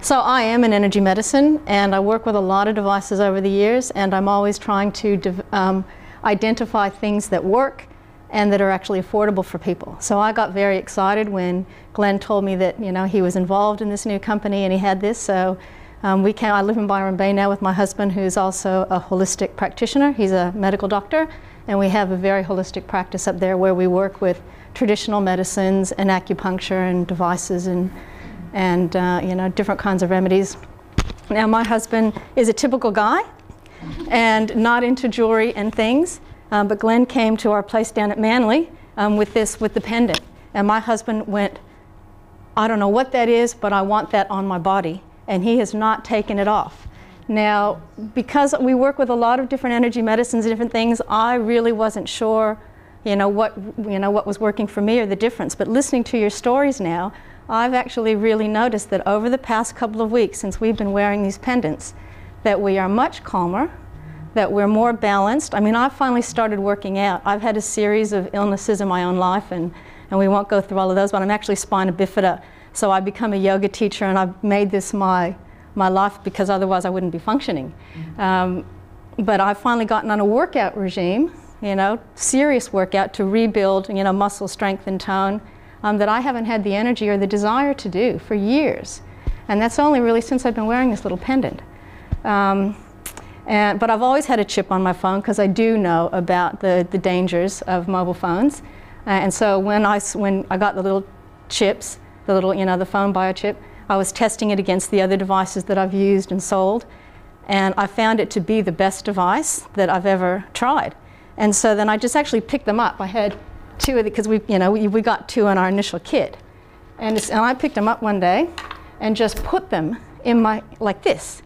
So I am in energy medicine, and I work with a lot of devices over the years, and I'm always trying to identify things that work and that are actually affordable for people. So I got very excited when Glenn told me that, you know, he was involved in this new company and he had this. So I live in Byron Bay now with my husband, who's also a holistic practitioner. He's a medical doctor, and we have a very holistic practice up there where we work with traditional medicines and acupuncture and devices and you know, different kinds of remedies. Now, my husband is a typical guy and not into jewelry and things, but Glenn came to our place down at Manly with the pendant. And my husband went, I don't know what that is, but I want that on my body. And he has not taken it off. Now, because we work with a lot of different energy medicines and different things, I really wasn't sure, what was working for me or the difference. But listening to your stories now, I've actually really noticed that over the past couple of weeks since we've been wearing these pendants, that we are much calmer, that we're more balanced. I mean, I've finally started working out. I've had a series of illnesses in my own life, and we won't go through all of those, but I'm actually spina bifida. So I become a yoga teacher, and I've made this my life because otherwise I wouldn't be functioning. But I've finally gotten on a workout regime, serious workout to rebuild, muscle strength and tone that I haven't had the energy or the desire to do for years. And that's only really since I've been wearing this little pendant. But I've always had a chip on my phone because I do know about the dangers of mobile phones. And so when I got the little chips, the phone biochip, I was testing it against the other devices that I've used and sold, and I found it to be the best device that I've ever tried. And so then I just actually picked them up. I had two of because we got two in our initial kit, and I picked them up one day and just put them in like this.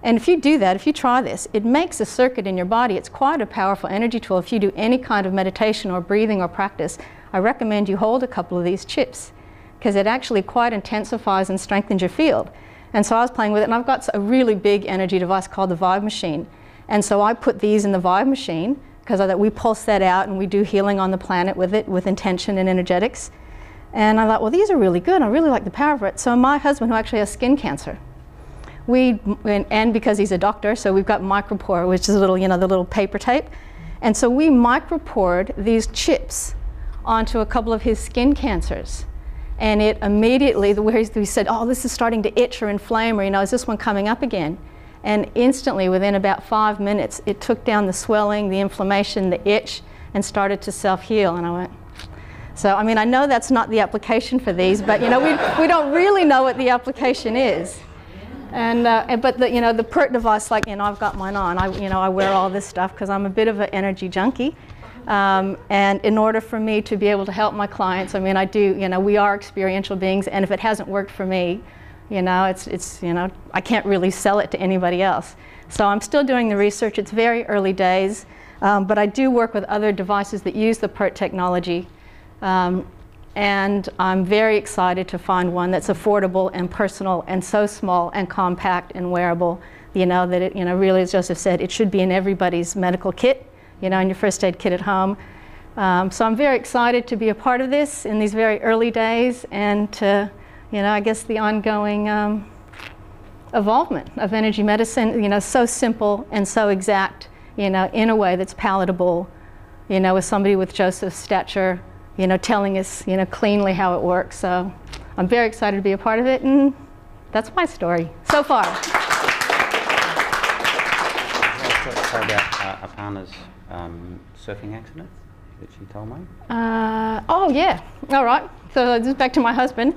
And if you do that, if you try this, it makes a circuit in your body. It's quite a powerful energy tool. If you do any kind of meditation or breathing or practice, I recommend you hold a couple of these chips, because it actually quite intensifies and strengthens your field. And so I was playing with it, and I've got a really big energy device called the Vibe Machine. And so I put these in the Vibe Machine, because we pulse that out and we do healing on the planet with it, with intention and energetics. And I thought, well, these are really good. I really like the power of it. So my husband, who actually has skin cancer, and because he's a doctor, so we've got micropore, which is a little, the little paper tape. And so we micropored these chips onto a couple of his skin cancers. And it immediately, we said, oh, this is starting to itch or inflame, or, is this one coming up again? And instantly, within about 5 minutes, it took down the swelling, the inflammation, the itch, and started to self-heal. And I went, so, I mean, I know that's not the application for these, but, we don't really know what the application is. And, but the PERT device, I've got mine on. I wear all this stuff because I'm a bit of an energy junkie. And in order for me to be able to help my clients, I mean, we are experiential beings, and if it hasn't worked for me, I can't really sell it to anybody else. So I'm still doing the research. It's very early days, but I do work with other devices that use the PERT technology, and I'm very excited to find one that's affordable and personal and so small and compact and wearable, that it, really, as Joseph said, it should be in everybody's medical kit, in your first aid kit at home. So I'm very excited to be a part of this in these very early days, and to, I guess the ongoing evolvement of energy medicine, so simple and so exact, in a way that's palatable, with somebody with Joseph's stature, telling us, cleanly how it works. So I'm very excited to be a part of it, and that's my story so far. Sorry about Aparna's surfing accident that she told me? Oh yeah, all right. So this is back to my husband.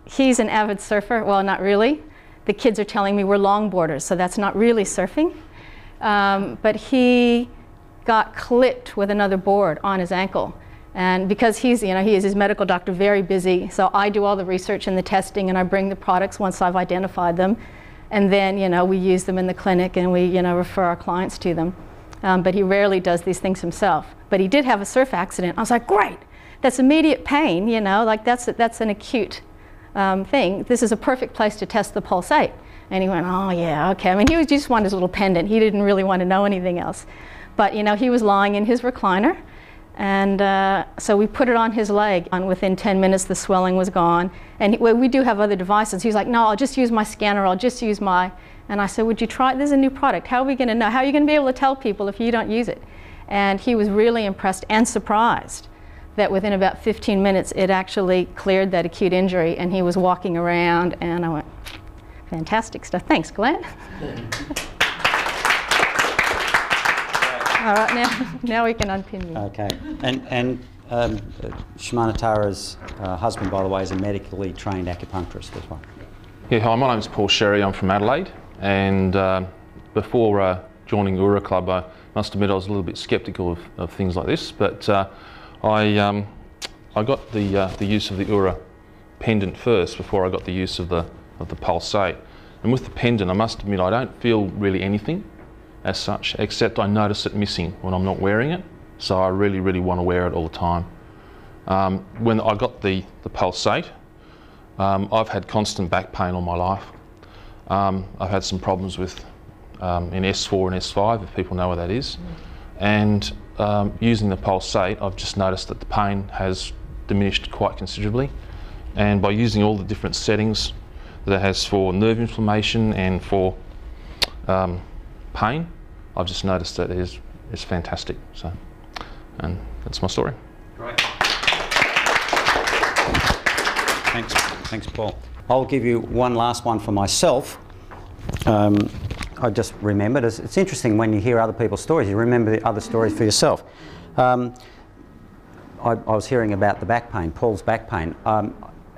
He's an avid surfer. Well, not really. The kids are telling me we're longboarders, so that's not really surfing. But he got clipped with another board on his ankle. And because he is his medical doctor, very busy, so I do all the research and the testing, and I bring the products once I've identified them. And then, we use them in the clinic, and we, refer our clients to them. But he rarely does these things himself. But he did have a surf accident. I was like, great, that's immediate pain, that's an acute thing. This is a perfect place to test the pulsate. And he went, oh yeah, okay. I mean, he just wanted his little pendant. He didn't really want to know anything else. But, he was lying in his recliner, And so we put it on his leg, and within 10 minutes the swelling was gone. And we do have other devices. He was like, no, I'll just use my scanner, I'll just use my... And I said, would you try it? This is a new product. How are we going to know? How are you going to be able to tell people if you don't use it? And he was really impressed and surprised that within about 15 minutes it actually cleared that acute injury, and he was walking around, and I went, fantastic stuff. Thanks, Glenn. All right, now we can unpin you. Okay. And Shimano Tara's husband, by the way, is a medically trained acupuncturist as well. Yeah, hi, my name's Paul Sherry. I'm from Adelaide, and before joining Oora Club, I must admit I was a little bit sceptical of things like this, but I got the use of the Oora pendant first before I got the use of the Pulsate. And with the pendant, I must admit I don't feel really anything as such, except I notice it missing when I'm not wearing it. So I really, really want to wear it all the time. When I got the Pulsate, I've had constant back pain all my life. I've had some problems with in S4 and S5, if people know what that is. And using the Pulsate, I've just noticed that the pain has diminished quite considerably. And by using all the different settings that it has for nerve inflammation and for pain, I've just noticed that it's fantastic. So, and that's my story. Great. Thanks, Paul. I'll give you one last one for myself. I just remembered, it's interesting when you hear other people's stories, you remember the other stories for yourself. I was hearing about the back pain, Paul's back pain.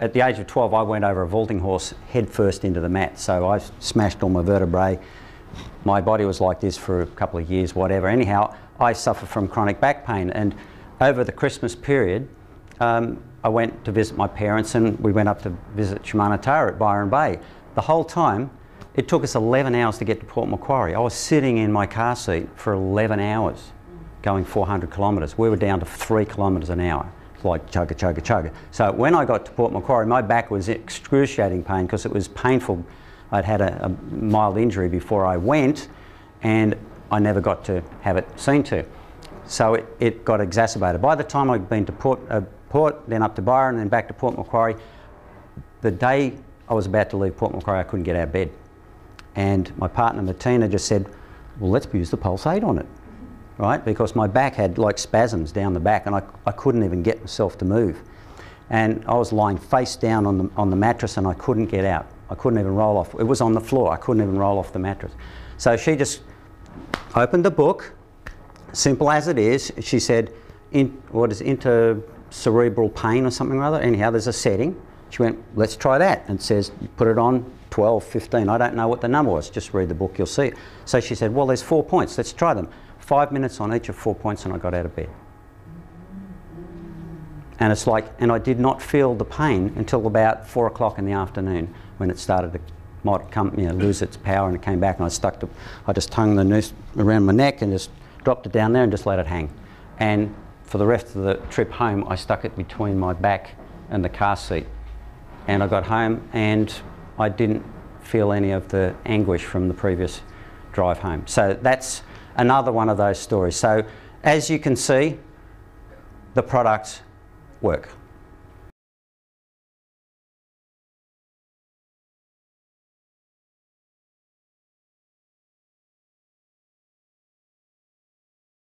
At the age of 12, I went over a vaulting horse head first into the mat, so I smashed all my vertebrae. My body was like this for a couple of years, whatever. Anyhow, I suffer from chronic back pain, and over the Christmas period, I went to visit my parents, and we went up to visit Shimano Tara at Byron Bay. The whole time, it took us 11 hours to get to Port Macquarie. I was sitting in my car seat for 11 hours, going 400 kilometres. We were down to 3 kilometres an hour. It's like chugga, chugga, chugga. So when I got to Port Macquarie, my back was excruciating pain because it was painful. I'd had a mild injury before I went, and I never got to have it seen to. So it got exacerbated. By the time I'd been to Port, then up to Byron, then back to Port Macquarie, the day I was about to leave Port Macquarie, I couldn't get out of bed. And my partner Martina just said, well, let's use the Pulsate on it, right? Because my back had like spasms down the back, and I couldn't even get myself to move. And I was lying face down on the mattress, and I couldn't get out. I couldn't even roll off. It was on the floor. I couldn't even roll off the mattress. So she just opened the book, simple as it is. She said, what is intercerebral pain or something or other? Anyhow, there's a setting. She went, let's try that. And it says, put it on 12, 15. I don't know what the number was. Just read the book, you'll see it. So she said, well, there's 4 points. Let's try them. 5 minutes on each of 4 points, and I got out of bed. And it's like, and I did not feel the pain until about 4 o'clock in the afternoon when it started to lose its power, and it came back, and I just hung the noose around my neck and just dropped it down there and just let it hang. And for the rest of the trip home, I stuck it between my back and the car seat. And I got home and I didn't feel any of the anguish from the previous drive home. So that's another one of those stories. So as you can see, the products work.